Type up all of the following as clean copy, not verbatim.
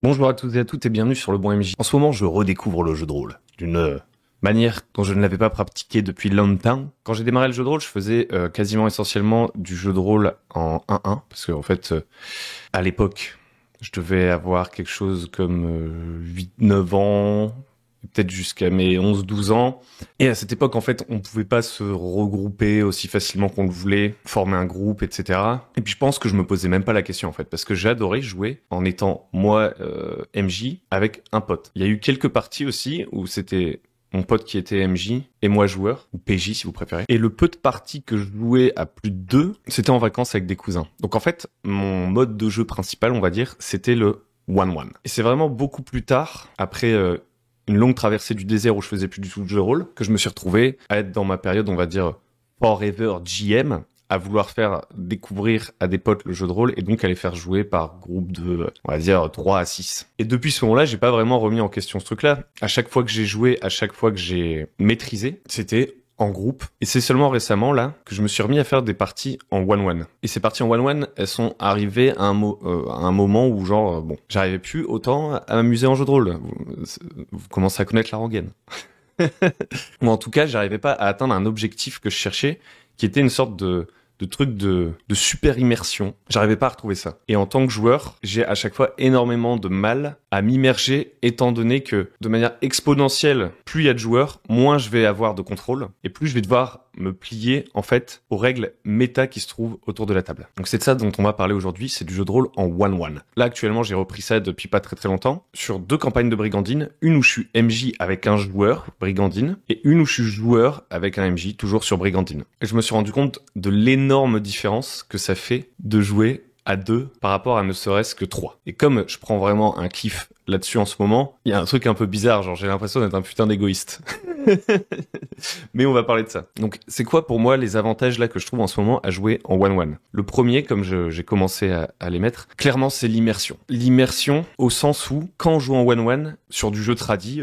Bonjour à toutes et à toutes et bienvenue sur le Bon MJ. En ce moment, je redécouvre le jeu de rôle d'une manière dont je ne l'avais pas pratiqué depuis longtemps. Quand j'ai démarré le jeu de rôle, je faisais quasiment essentiellement du jeu de rôle en 1-1 parce que en fait, à l'époque, je devais avoir quelque chose comme 8-9 ans, peut-être jusqu'à mes 11-12 ans. Et à cette époque, en fait, on pouvait pas se regrouper aussi facilement qu'on le voulait, former un groupe, etc. Et puis je pense que je me posais même pas la question, en fait, parce que j'adorais jouer en étant, moi, MJ, avec un pote. Il y a eu quelques parties aussi où c'était mon pote qui était MJ et moi joueur, ou PJ si vous préférez. Et le peu de parties que je jouais à plus de deux, c'était en vacances avec des cousins. Donc en fait, mon mode de jeu principal, on va dire, c'était le 1-1. Et c'est vraiment beaucoup plus tard, après une longue traversée du désert où je faisais plus du tout de jeu de rôle, que je me suis retrouvé à être dans ma période, on va dire, Forever GM, à vouloir faire découvrir à des potes le jeu de rôle et donc à les faire jouer par groupe de, on va dire, 3 à 6. Et depuis ce moment-là, j'ai pas vraiment remis en question ce truc-là. À chaque fois que j'ai joué, à chaque fois que j'ai maîtrisé, c'était en groupe. Et c'est seulement récemment, là, que je me suis remis à faire des parties en 1-1. Et ces parties en 1-1, elles sont arrivées à un moment où, genre, bon, j'arrivais plus autant à m'amuser en jeu de rôle. Vous commencez à connaître la rengaine. Ou en tout cas, j'arrivais pas à atteindre un objectif que je cherchais, qui était une sorte de truc de super immersion. J'arrivais pas à retrouver ça. Et en tant que joueur, j'ai à chaque fois énormément de mal à m'immerger, étant donné que de manière exponentielle, plus il y a de joueurs, moins je vais avoir de contrôle, et plus je vais devoir me plier, en fait, aux règles méta qui se trouvent autour de la table. Donc c'est de ça dont on va parler aujourd'hui, c'est du jeu de rôle en 1-1. Là, actuellement, j'ai repris ça depuis pas très très longtemps, sur 2 campagnes de Brigandine, une où je suis MJ avec un joueur, Brigandine, et une où je suis joueur avec un MJ, toujours sur Brigandine. Et je me suis rendu compte de l'énorme différence que ça fait de jouer à 2 par rapport à ne serait-ce que 3. Et comme je prends vraiment un kiff là-dessus en ce moment, il y a un truc un peu bizarre, genre j'ai l'impression d'être un putain d'égoïste. Mais on va parler de ça. Donc c'est quoi pour moi les avantages là que je trouve en ce moment à jouer en 1-1? Le premier, comme j'ai commencé à les mettre, clairement c'est l'immersion. L'immersion au sens où quand on joue en 1-1 sur du jeu tradi,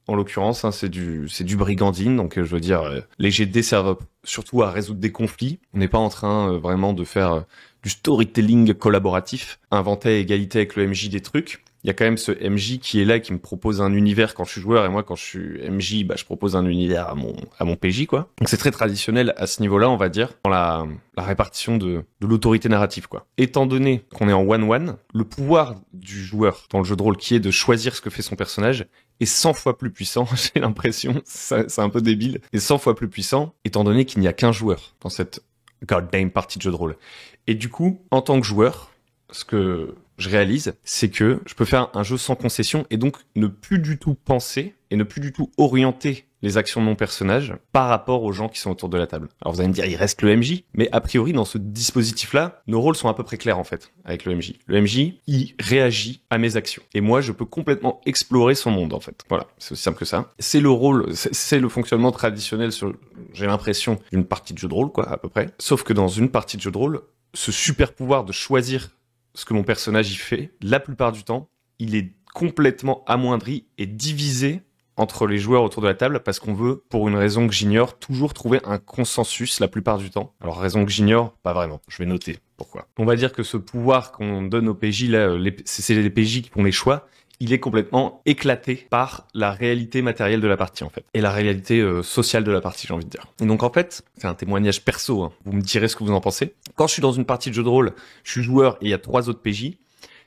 en l'occurrence, hein, c'est du brigandine, donc je veux dire, les GD servent surtout à résoudre des conflits. On n'est pas en train vraiment de faire du storytelling collaboratif, inventer à égalité avec le MJ des trucs. Il y a quand même ce MJ qui est là, qui me propose un univers quand je suis joueur, et moi quand je suis MJ, bah je propose un univers à mon PJ, quoi. Donc c'est très traditionnel à ce niveau-là, on va dire, dans la répartition de l'autorité narrative, quoi. Étant donné qu'on est en 1-1, le pouvoir du joueur dans le jeu de rôle qui est de choisir ce que fait son personnage est 100 fois plus puissant, j'ai l'impression, c'est un peu débile, est 100 fois plus puissant, étant donné qu'il n'y a qu'un joueur dans cette goddamn partie de jeu de rôle. Et du coup, en tant que joueur, ce que je réalise, c'est que je peux faire un jeu sans concession et donc ne plus du tout penser et ne plus du tout orienter les actions de mon personnage par rapport aux gens qui sont autour de la table. Alors vous allez me dire, il reste le MJ, mais a priori dans ce dispositif-là, nos rôles sont à peu près clairs en fait avec le MJ. Le MJ, il réagit à mes actions et moi je peux complètement explorer son monde en fait. Voilà, c'est aussi simple que ça. C'est le rôle, c'est le fonctionnement traditionnel sur, j'ai l'impression, d'une partie de jeu de rôle quoi à peu près. Sauf que dans une partie de jeu de rôle, ce super pouvoir de choisir ce que mon personnage y fait, la plupart du temps, il est complètement amoindri et divisé entre les joueurs autour de la table parce qu'on veut, pour une raison que j'ignore, toujours trouver un consensus la plupart du temps. Alors, raison que j'ignore, pas vraiment. Je vais noter pourquoi. On va dire que ce pouvoir qu'on donne aux PJ, là, c'est les PJ qui font les choix, il est complètement éclaté par la réalité matérielle de la partie, en fait. Et la réalité sociale de la partie, j'ai envie de dire. Et donc, en fait, c'est un témoignage perso, hein. Vous me direz ce que vous en pensez. Quand je suis dans une partie de jeu de rôle, je suis joueur et il y a 3 autres PJ.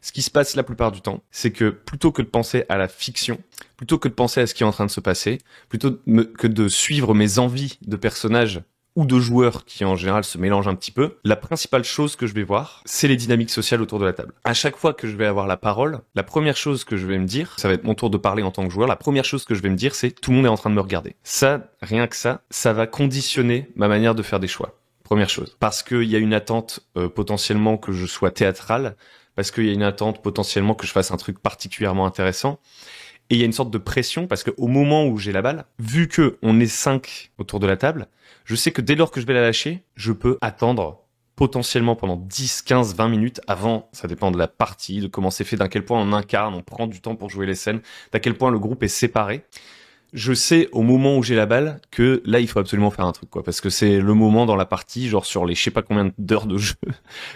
Ce qui se passe la plupart du temps, c'est que plutôt que de penser à la fiction, plutôt que de penser à ce qui est en train de se passer, plutôt que de suivre mes envies de personnages ou de joueurs qui en général se mélangent un petit peu, la principale chose que je vais voir, c'est les dynamiques sociales autour de la table. À chaque fois que je vais avoir la parole, la première chose que je vais me dire, ça va être mon tour de parler en tant que joueur, la première chose que je vais me dire, c'est tout le monde est en train de me regarder. Ça, rien que ça va conditionner ma manière de faire des choix. Première chose. Parce qu'il y a une attente potentiellement que je sois théâtral, parce qu'il y a une attente potentiellement que je fasse un truc particulièrement intéressant. Et il y a une sorte de pression parce qu'au moment où j'ai la balle, vu que on est 5 autour de la table, je sais que dès lors que je vais la lâcher, je peux attendre potentiellement pendant 10, 15, 20 minutes avant, ça dépend de la partie, de comment c'est fait, d'à quel point on incarne, on prend du temps pour jouer les scènes, d'à quel point le groupe est séparé. Je sais au moment où j'ai la balle que là il faut absolument faire un truc quoi, parce que c'est le moment dans la partie, genre sur les je sais pas combien d'heures de jeu,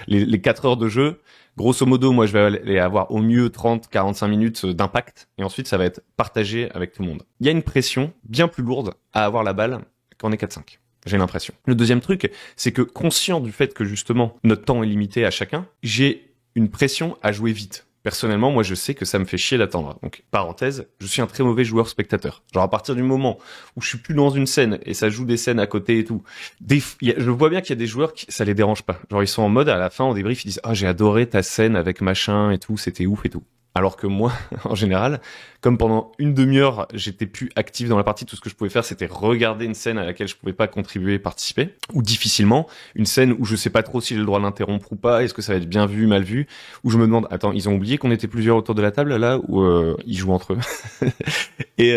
les 4 heures de jeu, Grosso modo, moi, je vais aller avoir au mieux 30, 45 minutes d'impact, et ensuite, ça va être partagé avec tout le monde. Il y a une pression bien plus lourde à avoir la balle quand on est 4-5. J'ai l'impression. Le deuxième truc, c'est que conscient du fait que justement, notre temps est limité à chacun, j'ai une pression à jouer vite. Personnellement, moi, je sais que ça me fait chier d'attendre. Donc, parenthèse, je suis un très mauvais joueur spectateur. Genre, à partir du moment où je suis plus dans une scène et ça joue des scènes à côté et tout, je vois bien qu'il y a des joueurs qui, ça les dérange pas. Genre, ils sont en mode, à la fin, au débrief, ils disent, ah, j'ai adoré ta scène avec machin et tout, c'était ouf et tout. Alors que moi, en général, comme pendant une demi-heure, j'étais plus actif dans la partie, tout ce que je pouvais faire, c'était regarder une scène à laquelle je pouvais pas contribuer, participer, ou difficilement, une scène où je sais pas trop si j'ai le droit d'interrompre ou pas, est-ce que ça va être bien vu, mal vu, où je me demande, attends, ils ont oublié qu'on était plusieurs autour de la table, là, où ils jouent entre eux. Et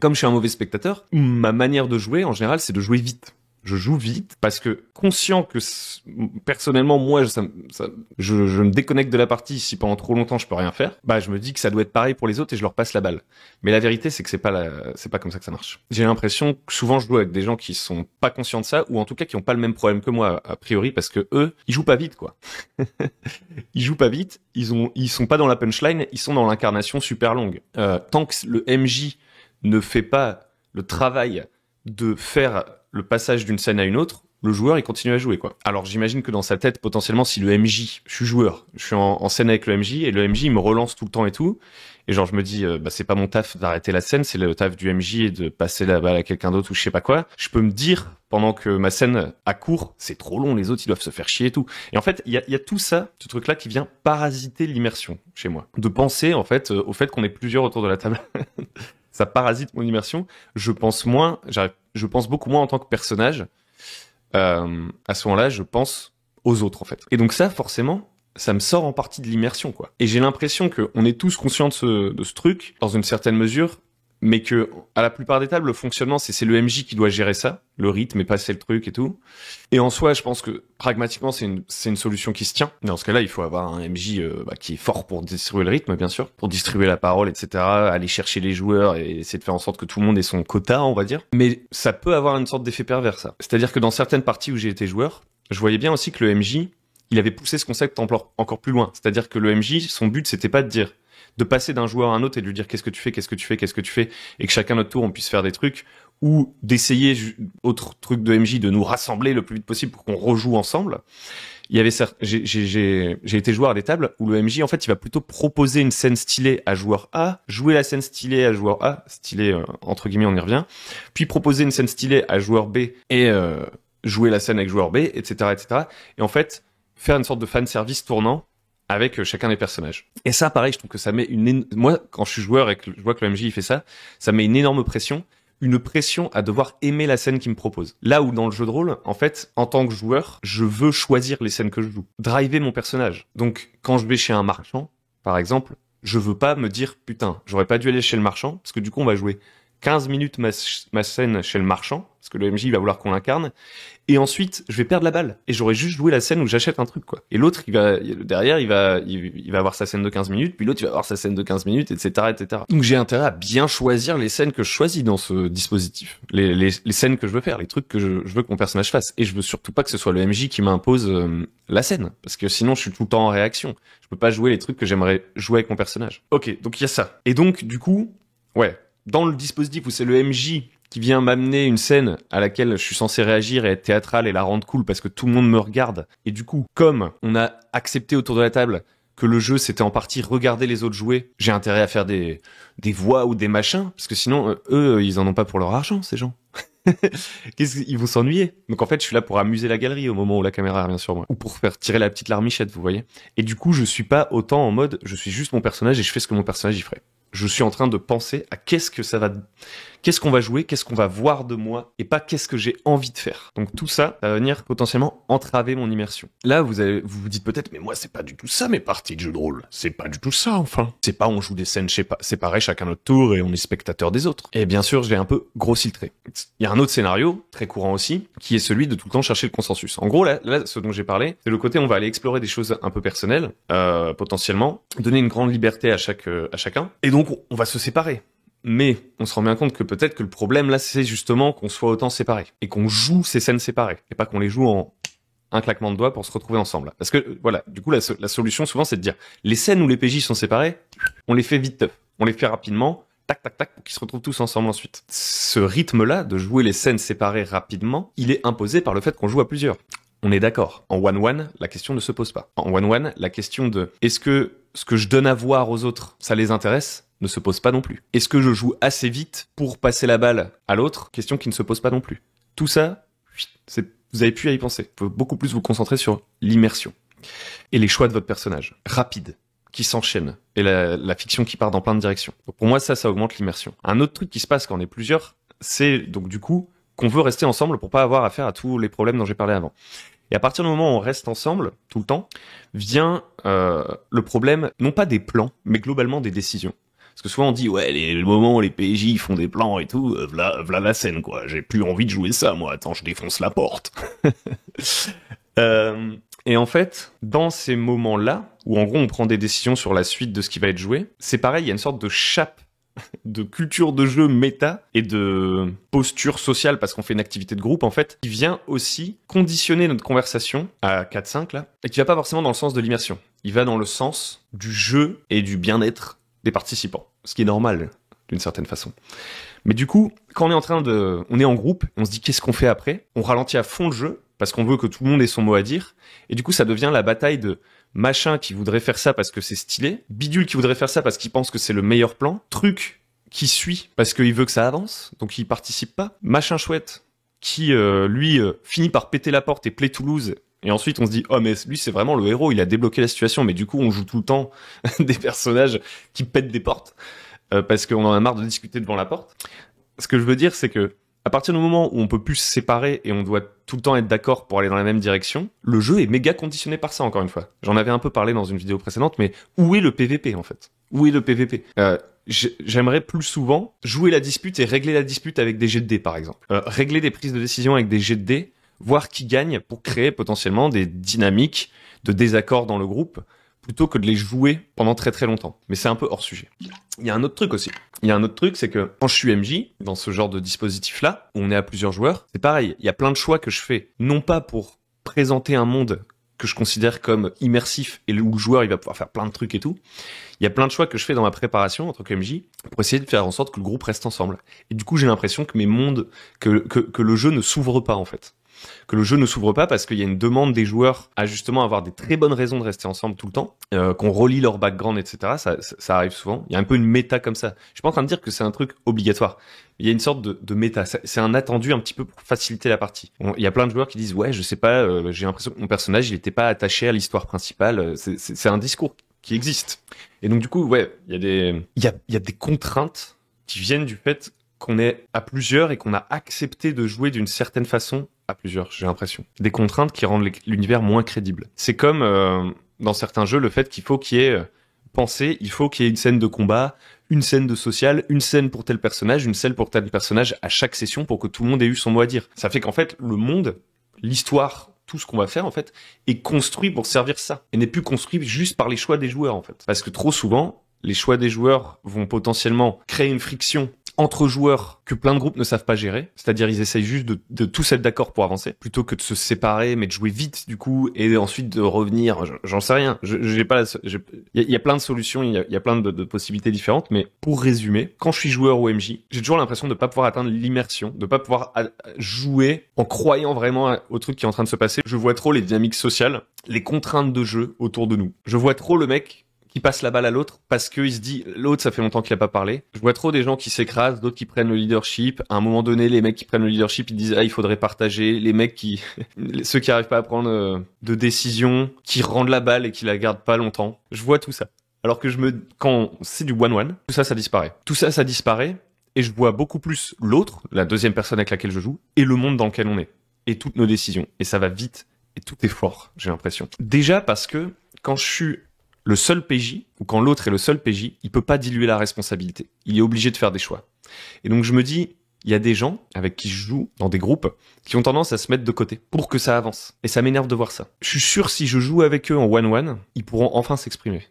comme je suis un mauvais spectateur, ma manière de jouer, en général, c'est de jouer vite. Je joue vite parce que conscient que personnellement moi je me déconnecte de la partie si pendant trop longtemps je peux rien faire, bah je me dis que ça doit être pareil pour les autres et je leur passe la balle. Mais la vérité c'est que c'est pas comme ça que ça marche. J'ai l'impression que souvent je joue avec des gens qui sont pas conscients de ça ou en tout cas qui ont pas le même problème que moi a priori parce que eux ils jouent pas vite quoi. Ils jouent pas vite, ils sont pas dans la punchline, ils sont dans l'incarnation super longue. Tant que le MJ ne fait pas le travail de faire le passage d'une scène à une autre, le joueur il continue à jouer quoi. Alors j'imagine que dans sa tête potentiellement si le MJ, je suis joueur, je suis en scène avec le MJ et le MJ il me relance tout le temps et tout et genre je me dis bah c'est pas mon taf d'arrêter la scène, c'est le taf du MJ et de passer la balle à quelqu'un d'autre ou je sais pas quoi. Je peux me dire pendant que ma scène a cours, c'est trop long, les autres ils doivent se faire chier et tout. Et en fait, il y a tout ça, ce truc là qui vient parasiter l'immersion chez moi. De penser en fait au fait qu'on est plusieurs autour de la table. Ça parasite mon immersion. Je pense beaucoup moins en tant que personnage. À ce moment-là, je pense aux autres, en fait. Et donc ça, forcément, ça me sort en partie de l'immersion, quoi. Et j'ai l'impression qu'on est tous conscients de ce truc, dans une certaine mesure, mais que à la plupart des tables, le fonctionnement, c'est le MJ qui doit gérer ça, le rythme et passer le truc et tout. Et en soi, je pense que pragmatiquement, c'est une solution qui se tient. Dans ce cas-là, il faut avoir un MJ qui est fort pour distribuer le rythme, bien sûr, pour distribuer la parole, etc., aller chercher les joueurs et essayer de faire en sorte que tout le monde ait son quota, on va dire. Mais ça peut avoir une sorte d'effet pervers, ça. C'est-à-dire que dans certaines parties où j'ai été joueur, je voyais bien aussi que le MJ, il avait poussé ce concept encore plus loin. C'est-à-dire que le MJ, son but, c'était pas de passer d'un joueur à un autre et de lui dire qu'est-ce que tu fais, et que chacun notre tour on puisse faire des trucs, ou d'essayer, autre truc de MJ, de nous rassembler le plus vite possible pour qu'on rejoue ensemble. Il y avait j'ai été joueur à des tables où le MJ en fait il va plutôt proposer une scène stylée à joueur A, jouer la scène stylée à joueur A, stylée entre guillemets on y revient, puis proposer une scène stylée à joueur B et jouer la scène avec joueur B, etc. Et en fait faire une sorte de fan service tournant avec chacun des personnages. Et ça, pareil, je trouve que ça met moi, quand je suis joueur et que je vois que le MJ il fait ça, ça met une énorme pression, une pression à devoir aimer la scène qu'il me propose. Là où dans le jeu de rôle, en fait, en tant que joueur, je veux choisir les scènes que je joue, driver mon personnage. Donc, quand je vais chez un marchand, par exemple, je veux pas me dire, putain, j'aurais pas dû aller chez le marchand, parce que du coup, on va jouer 15 minutes ma scène chez le marchand, parce que le MJ il va vouloir qu'on l'incarne, et ensuite je vais perdre la balle, et j'aurais juste joué la scène où j'achète un truc quoi. Et l'autre derrière il va avoir sa scène de 15 minutes, puis l'autre il va avoir sa scène de 15 minutes, etc. Donc j'ai intérêt à bien choisir les scènes que je choisis dans ce dispositif, les scènes que je veux faire, les trucs que je veux que mon personnage fasse, et je veux surtout pas que ce soit le MJ qui m'impose la scène, parce que sinon je suis tout le temps en réaction, je peux pas jouer les trucs que j'aimerais jouer avec mon personnage. Ok, donc il y a ça. Et donc du coup, ouais, dans le dispositif où c'est le MJ qui vient m'amener une scène à laquelle je suis censé réagir et être théâtral et la rendre cool parce que tout le monde me regarde, et du coup, comme on a accepté autour de la table que le jeu c'était en partie regarder les autres jouer, j'ai intérêt à faire des voix ou des machins, parce que sinon, eux, ils en ont pas pour leur argent, ces gens. Ils vont s'ennuyer. Donc en fait, je suis là pour amuser la galerie au moment où la caméra revient sur moi, ou pour faire tirer la petite larmichette, vous voyez. Et du coup, je suis pas autant en mode, je suis juste mon personnage et je fais ce que mon personnage y ferait. Je suis en train de penser à qu'est-ce qu'on va jouer, qu'est-ce qu'on va voir de moi, et pas qu'est-ce que j'ai envie de faire. Donc tout ça, ça va venir potentiellement entraver mon immersion. Là, vous vous dites peut-être, mais moi, c'est pas du tout ça mes parties de jeu de rôle. C'est pas du tout ça, enfin. C'est pas on joue des scènes séparées chacun notre tour et on est spectateur des autres. Et bien sûr, je l'ai un peu grossi le trait. Il y a un autre scénario, très courant aussi, qui est celui de tout le temps chercher le consensus. En gros, là ce dont j'ai parlé, c'est le côté on va aller explorer des choses un peu personnelles, potentiellement, donner une grande liberté à chacun. Et donc, on va se séparer. Mais on se rend bien compte que peut-être que le problème là, c'est justement qu'on soit autant séparés et qu'on joue ces scènes séparées et pas qu'on les joue en un claquement de doigts pour se retrouver ensemble. Parce que, voilà, du coup, la solution, souvent, c'est de dire, les scènes où les PJ sont séparés, on les fait vite, on les fait rapidement, tac, tac, tac, pour qu'ils se retrouvent tous ensemble ensuite. Ce rythme-là, de jouer les scènes séparées rapidement, il est imposé par le fait qu'on joue à plusieurs. On est d'accord. En 1-1, la question ne se pose pas. En 1-1, la question de est-ce que ce que je donne à voir aux autres, ça les intéresse, ne se pose pas non plus. Est-ce que je joue assez vite pour passer la balle à l'autre? Question qui ne se pose pas non plus. Tout ça, vous avez pu y penser. Il faut beaucoup plus vous concentrer sur l'immersion. Et les choix de votre personnage. Rapide, qui s'enchaînent. Et la fiction qui part dans plein de directions. Donc pour moi, ça augmente l'immersion. Un autre truc qui se passe quand on est plusieurs, c'est donc du coup qu'on veut rester ensemble pour pas avoir affaire à tous les problèmes dont j'ai parlé avant. Et à partir du moment où on reste ensemble, tout le temps, vient le problème, non pas des plans, mais globalement des décisions. Parce que souvent on dit, ouais, le moment où les PJ font des plans et tout, v'là la scène, quoi. J'ai plus envie de jouer ça, moi. Attends, je défonce la porte. Et en fait, dans ces moments-là, où en gros on prend des décisions sur la suite de ce qui va être joué, c'est pareil, il y a une sorte de chape de culture de jeu méta et de posture sociale parce qu'on fait une activité de groupe en fait, qui vient aussi conditionner notre conversation à 4-5 là, et qui va pas forcément dans le sens de l'immersion. Il va dans le sens du jeu et du bien-être des participants, ce qui est normal d'une certaine façon. Mais du coup, quand on est en groupe, on se dit qu'est-ce qu'on fait après? On ralentit à fond le jeu parce qu'on veut que tout le monde ait son mot à dire, et du coup ça devient la bataille de machin qui voudrait faire ça parce que c'est stylé, bidule qui voudrait faire ça parce qu'il pense que c'est le meilleur plan, truc qui suit parce qu'il veut que ça avance, donc il participe pas, machin chouette qui lui finit par péter la porte et play Toulouse, et ensuite on se dit oh mais lui c'est vraiment le héros, il a débloqué la situation, mais du coup on joue tout le temps des personnages qui pètent des portes parce qu'on en a marre de discuter devant la porte. Ce que je veux dire c'est que à partir du moment où on peut plus se séparer et on doit tout le temps être d'accord pour aller dans la même direction, le jeu est méga conditionné par ça, encore une fois. J'en avais un peu parlé dans une vidéo précédente, mais où est le PVP, en fait? Où est le PVP? J'aimerais plus souvent jouer la dispute et régler la dispute avec des jets de dés, par exemple. Régler des prises de décision avec des jets de dés, voir qui gagne pour créer potentiellement des dynamiques de désaccord dans le groupe, plutôt que de les jouer pendant très très longtemps. Mais c'est un peu hors sujet. Il y a un autre truc aussi. Il y a un autre truc, c'est que quand je suis MJ, dans ce genre de dispositif-là, où on est à plusieurs joueurs, c'est pareil. Il y a plein de choix que je fais, non pas pour présenter un monde que je considère comme immersif et où le joueur il va pouvoir faire plein de trucs et tout. Il y a plein de choix que je fais dans ma préparation en tant que MJ pour essayer de faire en sorte que le groupe reste ensemble. Et du coup, j'ai l'impression que mes mondes, que le jeu ne s'ouvre pas en fait. Que le jeu ne s'ouvre pas parce qu'il y a une demande des joueurs à justement avoir des très bonnes raisons de rester ensemble tout le temps, qu'on relie leur background, etc. Ça arrive souvent. Il y a un peu une méta comme ça. Je suis pas en train de dire que c'est un truc obligatoire. Il y a une sorte de méta. C'est un attendu un petit peu pour faciliter la partie. Il y a plein de joueurs qui disent ouais, je sais pas, j'ai l'impression que mon personnage il était pas attaché à l'histoire principale. C'est un discours qui existe. Et donc du coup, ouais, il y a des contraintes qui viennent du fait qu'on est à plusieurs et qu'on a accepté de jouer d'une certaine façon à plusieurs, j'ai l'impression. Des contraintes qui rendent l'univers moins crédible. C'est comme dans certains jeux, le fait qu'il faut qu'il y ait il faut qu'il y ait une scène de combat, une scène de social, une scène pour tel personnage, une scène pour tel personnage à chaque session pour que tout le monde ait eu son mot à dire. Ça fait qu'en fait, le monde, l'histoire, tout ce qu'on va faire en fait, est construit pour servir ça et n'est plus construit juste par les choix des joueurs en fait. Parce que trop souvent, les choix des joueurs vont potentiellement créer une friction entre joueurs que plein de groupes ne savent pas gérer, c'est-à-dire ils essayent juste de tous être d'accord pour avancer, plutôt que de se séparer, mais de jouer vite du coup, et ensuite de revenir, j'en sais rien, il y a plein de solutions, il y a plein de possibilités différentes, mais pour résumer, quand je suis joueur ou MJ, j'ai toujours l'impression de pas pouvoir atteindre l'immersion, de pas pouvoir jouer en croyant vraiment au truc qui est en train de se passer. Je vois trop les dynamiques sociales, les contraintes de jeu autour de nous. Je vois trop le mec qui passe la balle à l'autre parce qu'il se dit l'autre ça fait longtemps qu'il a pas parlé. Je vois trop des gens qui s'écrasent, d'autres qui prennent le leadership. À un moment donné, les mecs qui prennent le leadership, ils disent il faudrait partager. Les mecs ceux qui arrivent pas à prendre de décision, qui rendent la balle et qui la gardent pas longtemps. Je vois tout ça. Alors que quand c'est du 1-1, tout ça disparaît. Tout ça disparaît et je vois beaucoup plus l'autre, la deuxième personne avec laquelle je joue, et le monde dans lequel on est. Et toutes nos décisions. Et ça va vite et tout est fort, j'ai l'impression. Déjà parce que quand je suis le seul PJ, ou quand l'autre est le seul PJ, il peut pas diluer la responsabilité. Il est obligé de faire des choix. Et donc je me dis, il y a des gens avec qui je joue dans des groupes qui ont tendance à se mettre de côté pour que ça avance. Et ça m'énerve de voir ça. Je suis sûr si je joue avec eux en 1-1, ils pourront enfin s'exprimer.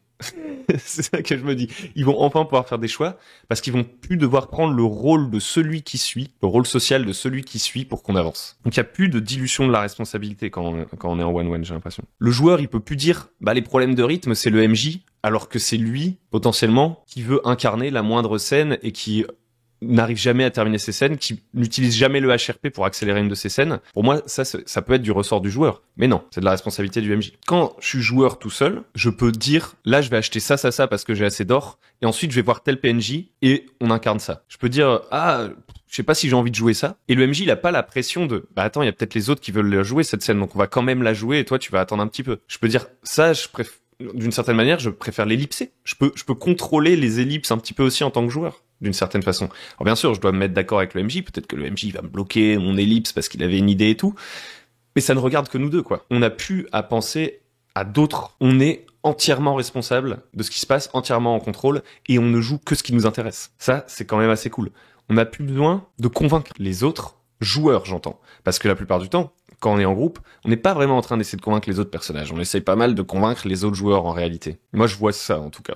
C'est ça que je me dis. Ils vont enfin pouvoir faire des choix parce qu'ils vont plus devoir prendre le rôle de celui qui suit, le rôle social de celui qui suit pour qu'on avance. Donc il y a plus de dilution de la responsabilité quand on est en one-one, j'ai l'impression. Le joueur, il peut plus dire, les problèmes de rythme, c'est le MJ, alors que c'est lui, potentiellement, qui veut incarner la moindre scène et qui n'arrive jamais à terminer ses scènes, qui n'utilise jamais le HRP pour accélérer une de ses scènes. Pour moi, ça peut être du ressort du joueur. Mais non, c'est de la responsabilité du MJ. Quand je suis joueur tout seul, je peux dire, là, je vais acheter ça parce que j'ai assez d'or, et ensuite, je vais voir tel PNJ, et on incarne ça. Je peux dire, je sais pas si j'ai envie de jouer ça. Et le MJ, il a pas la pression de, attends, il y a peut-être les autres qui veulent jouer cette scène, donc on va quand même la jouer, et toi, tu vas attendre un petit peu. Je peux dire, ça, d'une certaine manière, je préfère l'ellipser. Je peux contrôler les ellipses un petit peu aussi en tant que joueur, d'une certaine façon. Alors bien sûr, je dois me mettre d'accord avec le MJ. Peut-être que le MJ va me bloquer mon ellipse parce qu'il avait une idée et tout. Mais ça ne regarde que nous deux, quoi. On n'a plus à penser à d'autres. On est entièrement responsable de ce qui se passe, entièrement en contrôle, et on ne joue que ce qui nous intéresse. Ça, c'est quand même assez cool. On n'a plus besoin de convaincre les autres joueurs, j'entends. Parce que la plupart du temps, quand on est en groupe, on n'est pas vraiment en train d'essayer de convaincre les autres personnages. On essaye pas mal de convaincre les autres joueurs en réalité. Moi, je vois ça, en tout cas.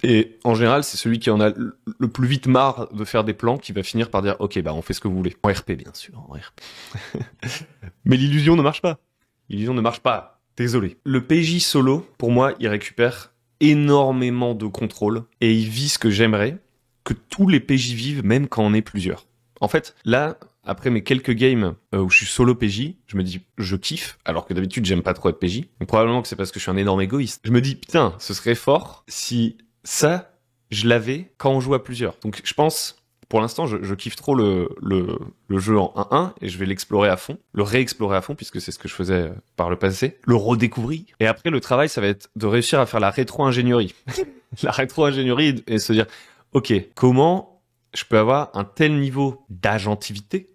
Et en général, c'est celui qui en a le plus vite marre de faire des plans qui va finir par dire « Ok, on fait ce que vous voulez. » En RP, bien sûr, en RP. Mais l'illusion ne marche pas. L'illusion ne marche pas. Désolé. Le PJ solo, pour moi, il récupère énormément de contrôle et il vit ce que j'aimerais que tous les PJ vivent, même quand on est plusieurs. En fait, là, après mes quelques games où je suis solo PJ, je me dis, je kiffe, alors que d'habitude, j'aime pas trop être PJ. Donc probablement que c'est parce que je suis un énorme égoïste. Je me dis, putain, ce serait fort si ça, je l'avais quand on joue à plusieurs. Donc je pense, pour l'instant, je kiffe trop le jeu en 1-1 et je vais l'explorer à fond, le réexplorer à fond, puisque c'est ce que je faisais par le passé, le redécouvrir. Et après, le travail, ça va être de réussir à faire la rétro-ingénierie. La rétro-ingénierie et se dire, ok, comment je peux avoir un tel niveau d'agentivité?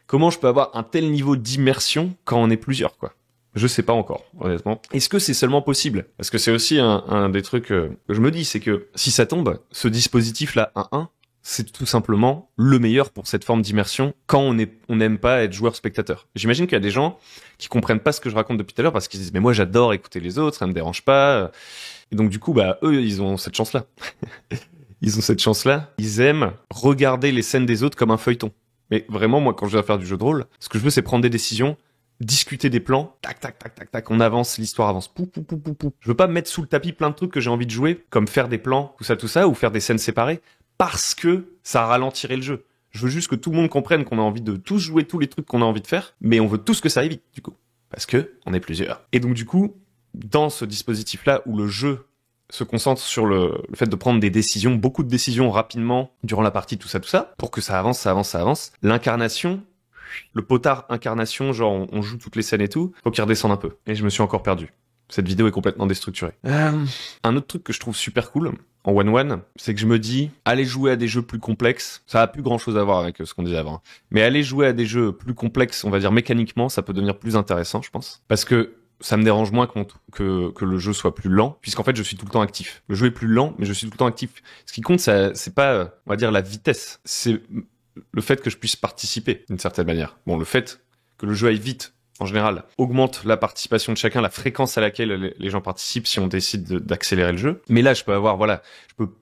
Comment je peux avoir un tel niveau d'immersion quand on est plusieurs, quoi? Je sais pas encore, honnêtement. Est-ce que c'est seulement possible? Parce que c'est aussi un des trucs que je me dis, c'est que si ça tombe, ce dispositif-là 1-1, c'est tout simplement le meilleur pour cette forme d'immersion quand on n'aime pas être joueur-spectateur. J'imagine qu'il y a des gens qui comprennent pas ce que je raconte depuis tout à l'heure parce qu'ils disent, mais moi j'adore écouter les autres, ça me dérange pas. Et donc du coup, eux, ils ont cette chance-là. Ils ont cette chance-là. Ils aiment regarder les scènes des autres comme un feuilleton. Mais vraiment, moi, quand je dois faire du jeu de rôle, ce que je veux, c'est prendre des décisions, discuter des plans, tac, tac, tac, tac, tac, on avance, l'histoire avance, pou, pou, pou, pou, pou. Je veux pas mettre sous le tapis plein de trucs que j'ai envie de jouer, comme faire des plans, tout ça, ou faire des scènes séparées, parce que ça ralentirait le jeu. Je veux juste que tout le monde comprenne qu'on a envie de tous jouer tous les trucs qu'on a envie de faire, mais on veut tous que ça aille vite, du coup. Parce que on est plusieurs. Et donc, du coup, dans ce dispositif-là, où le jeu se concentre sur le fait de prendre des décisions, beaucoup de décisions rapidement durant la partie, tout ça, pour que ça avance. L'incarnation, le potard incarnation, genre on joue toutes les scènes et tout, faut qu'il redescende un peu. Et je me suis encore perdu. Cette vidéo est complètement déstructurée. Un autre truc que je trouve super cool en 1-1, c'est que je me dis, aller jouer à des jeux plus complexes, ça a plus grand chose à voir avec ce qu'on disait avant, mais aller jouer à des jeux plus complexes, on va dire mécaniquement, ça peut devenir plus intéressant, je pense. Parce que ça me dérange moins que le jeu soit plus lent, puisqu'en fait, je suis tout le temps actif. Le jeu est plus lent, mais je suis tout le temps actif. Ce qui compte, c'est pas, on va dire, la vitesse. C'est le fait que je puisse participer, d'une certaine manière. Bon, le fait que le jeu aille vite, en général, augmente la participation de chacun, la fréquence à laquelle les gens participent si on décide d'accélérer le jeu. Mais là, je peux avoir,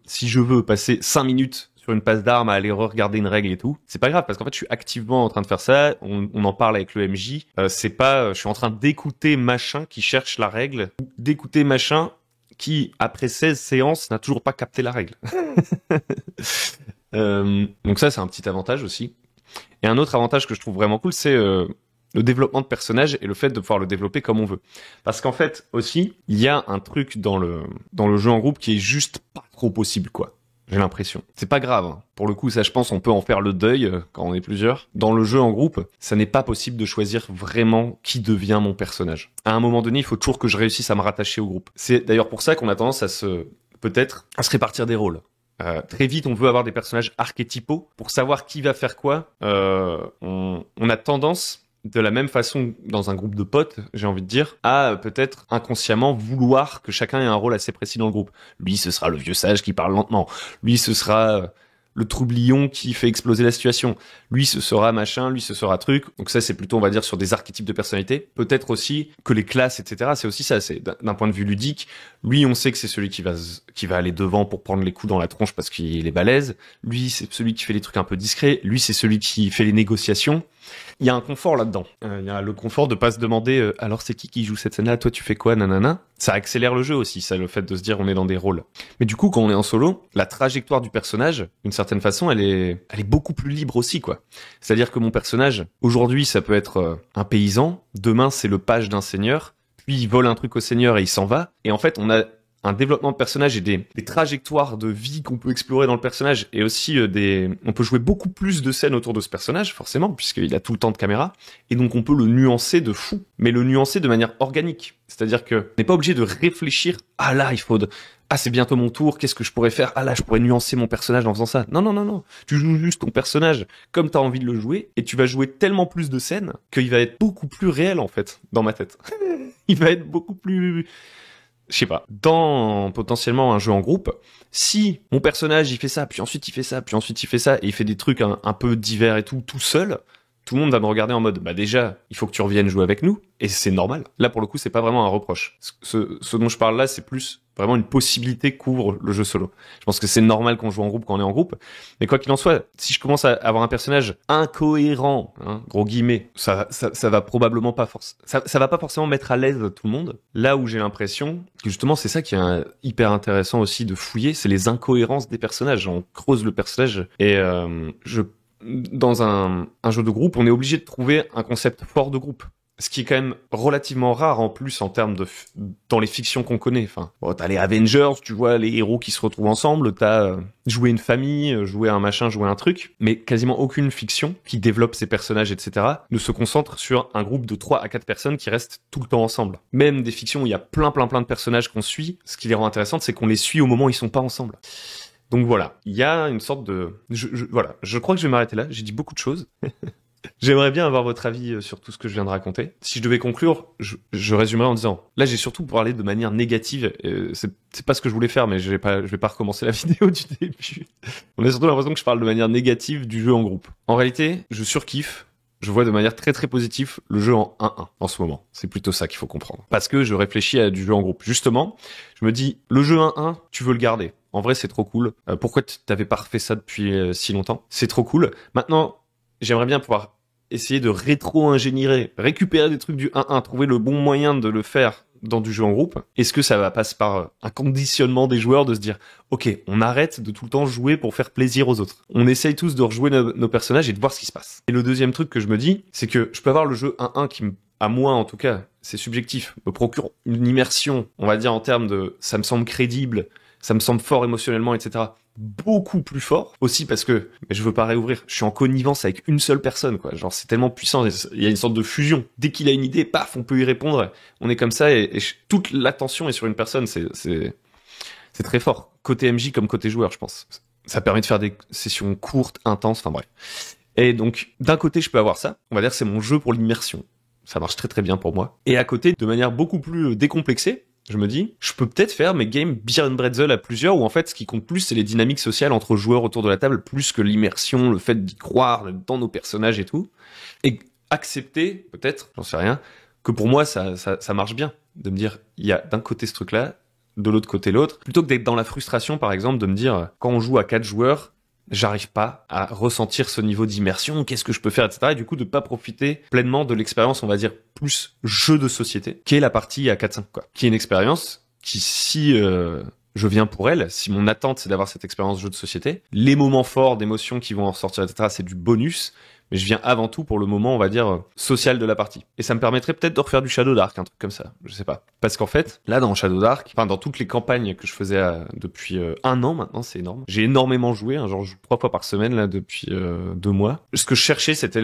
si je veux passer 5 minutes sur une passe d'armes à aller regarder une règle et tout, c'est pas grave parce qu'en fait je suis activement en train de faire ça, on en parle avec le MJ, c'est pas je suis en train d'écouter machin qui cherche la règle, d'écouter machin qui après 16 séances n'a toujours pas capté la règle. Donc ça c'est un petit avantage aussi. Et un autre avantage que je trouve vraiment cool, c'est le développement de personnages et le fait de pouvoir le développer comme on veut. Parce qu'en fait aussi, il y a un truc dans le jeu en groupe qui est juste pas trop possible, quoi. J'ai l'impression. C'est pas grave. Hein. Pour le coup, ça, je pense, on peut en faire le deuil quand on est plusieurs. Dans le jeu en groupe, ça n'est pas possible de choisir vraiment qui devient mon personnage. À un moment donné, il faut toujours que je réussisse à me rattacher au groupe. C'est d'ailleurs pour ça qu'on a tendance à se répartir des rôles. Très vite, on veut avoir des personnages archétypaux pour savoir qui va faire quoi. On a tendance, de la même façon, dans un groupe de potes, j'ai envie de dire, à peut-être inconsciemment vouloir que chacun ait un rôle assez précis dans le groupe. Lui, ce sera le vieux sage qui parle lentement. Lui, ce sera le troublion qui fait exploser la situation. Lui, ce sera machin, lui, ce sera truc. Donc ça, c'est plutôt, on va dire, sur des archétypes de personnalité. Peut-être aussi que les classes, etc., c'est aussi ça. C'est d'un point de vue ludique. Lui, on sait que c'est celui qui va aller devant pour prendre les coups dans la tronche parce qu'il est balèze. Lui, c'est celui qui fait les trucs un peu discrets. Lui, c'est celui qui fait les négociations. Il y a un confort là-dedans. Il y a le confort de pas se demander alors c'est qui joue cette scène-là, toi tu fais quoi, nanana. Ça accélère le jeu aussi, ça, le fait de se dire on est dans des rôles. Mais du coup, quand on est en solo, la trajectoire du personnage, d'une certaine façon, elle est beaucoup plus libre aussi, quoi. C'est-à-dire que mon personnage, aujourd'hui, ça peut être un paysan, demain c'est le page d'un seigneur, puis il vole un truc au seigneur et il s'en va. Et en fait, on a un développement de personnage et des trajectoires de vie qu'on peut explorer dans le personnage, et aussi on peut jouer beaucoup plus de scènes autour de ce personnage, forcément, puisqu'il a tout le temps de caméra, et donc on peut le nuancer de fou, mais le nuancer de manière organique. C'est-à-dire que on n'est pas obligé de réfléchir, ah là, ah c'est bientôt mon tour, qu'est-ce que je pourrais faire, ah là, je pourrais nuancer mon personnage en faisant ça. Non. Tu joues juste ton personnage comme t'as envie de le jouer, et tu vas jouer tellement plus de scènes qu'il va être beaucoup plus réel, en fait, dans ma tête. Il va être beaucoup plus... Je sais pas, dans potentiellement un jeu en groupe, si mon personnage il fait ça, puis ensuite il fait ça, puis ensuite il fait ça, et il fait des trucs un peu divers et tout seul, tout le monde va me regarder en mode, bah déjà, il faut que tu reviennes jouer avec nous, et c'est normal. Là, pour le coup, c'est pas vraiment un reproche. Ce dont je parle là, c'est plus vraiment une possibilité qu'ouvre le jeu solo. Je pense que c'est normal qu'on joue en groupe quand on est en groupe, mais quoi qu'il en soit, si je commence à avoir un personnage incohérent, hein, gros guillemets, ça va probablement pas ça va pas forcément mettre à l'aise tout le monde. Là où j'ai l'impression que justement, c'est ça qui est hyper intéressant aussi de fouiller, c'est les incohérences des personnages. On creuse le personnage, et dans un jeu de groupe, on est obligé de trouver un concept fort de groupe. Ce qui est quand même relativement rare en plus en termes dans les fictions qu'on connaît. Enfin, bon, t'as les Avengers, tu vois les héros qui se retrouvent ensemble, t'as joué une famille, joué un machin, joué un truc, mais quasiment aucune fiction qui développe ses personnages, etc., ne se concentre sur un groupe de 3 à 4 personnes qui restent tout le temps ensemble. Même des fictions où il y a plein de personnages qu'on suit, ce qui les rend intéressantes, c'est qu'on les suit au moment où ils sont pas ensemble. Donc voilà, il y a une sorte de... Voilà, je crois que je vais m'arrêter là, j'ai dit beaucoup de choses. J'aimerais bien avoir votre avis sur tout ce que je viens de raconter. Si je devais conclure, je résumerais en disant, là j'ai surtout parlé de manière négative, c'est pas ce que je voulais faire, mais je vais pas recommencer la vidéo du début. On a surtout l'impression que je parle de manière négative du jeu en groupe. En réalité, je surkiffe, je vois de manière très très positive le jeu en 1-1 en ce moment. C'est plutôt ça qu'il faut comprendre. Parce que je réfléchis à du jeu en groupe. Justement, je me dis, le jeu 1-1, tu veux le garder. En vrai, c'est trop cool. Pourquoi t'avais pas refait ça depuis si longtemps? C'est trop cool. Maintenant, j'aimerais bien pouvoir essayer de rétro-ingénierer, récupérer des trucs du 1-1, trouver le bon moyen de le faire dans du jeu en groupe. Est-ce que ça va passer par un conditionnement des joueurs de se dire ok, on arrête de tout le temps jouer pour faire plaisir aux autres. On essaye tous de rejouer nos personnages et de voir ce qui se passe. Et le deuxième truc que je me dis, c'est que je peux avoir le jeu 1-1 qui, à moi en tout cas, c'est subjectif, me procure une immersion, on va dire en termes de ça me semble crédible, ça me semble fort émotionnellement, etc., beaucoup plus fort, aussi parce que je veux pas réouvrir, je suis en connivence avec une seule personne, quoi. Genre c'est tellement puissant, il y a une sorte de fusion. Dès qu'il a une idée, paf, on peut y répondre. On est comme ça, et toute l'attention est sur une personne. C'est très fort, côté MJ comme côté joueur, je pense. Ça permet de faire des sessions courtes, intenses, enfin bref. Et donc d'un côté je peux avoir ça, on va dire que c'est mon jeu pour l'immersion, ça marche très très bien pour moi. Et à côté, de manière beaucoup plus décomplexée, je me dis, je peux peut-être faire mes games Beer and Bretzel à plusieurs, où en fait, ce qui compte plus, c'est les dynamiques sociales entre joueurs autour de la table, plus que l'immersion, le fait d'y croire dans nos personnages et tout. Et accepter, peut-être, j'en sais rien, que pour moi, ça marche bien. De me dire, il y a d'un côté ce truc-là, de l'autre côté l'autre. Plutôt que d'être dans la frustration, par exemple, de me dire, quand on joue à 4 joueurs, j'arrive pas à ressentir ce niveau d'immersion, qu'est-ce que je peux faire, etc. Et du coup, de pas profiter pleinement de l'expérience, on va dire, plus jeu de société, qui est la partie à 4-5, quoi. Qui est une expérience qui, si je viens pour elle, si mon attente c'est d'avoir cette expérience jeu de société, les moments forts d'émotions qui vont en ressortir, etc., c'est du bonus, mais je viens avant tout pour le moment, on va dire, social de la partie. Et ça me permettrait peut-être de refaire du Shadow Dark, un truc comme ça, je sais pas. Parce qu'en fait, là, dans Shadow Dark, enfin, dans toutes les campagnes que je faisais depuis 1 an maintenant, c'est énorme. J'ai énormément joué, hein, genre je joue 3 fois par semaine, là, depuis 2 mois. Ce que je cherchais, c'était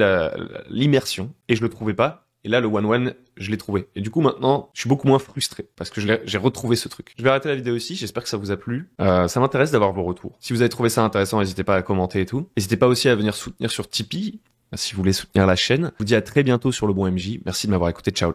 l'immersion, et je le trouvais pas. Et là, le 1-1, je l'ai trouvé. Et du coup, maintenant, je suis beaucoup moins frustré parce que j'ai retrouvé ce truc. Je vais arrêter la vidéo ici. J'espère que ça vous a plu. Ça m'intéresse d'avoir vos retours. Si vous avez trouvé ça intéressant, n'hésitez pas à commenter et tout. N'hésitez pas aussi à venir soutenir sur Tipeee si vous voulez soutenir la chaîne. Je vous dis à très bientôt sur Le Bon MJ. Merci de m'avoir écouté. Ciao.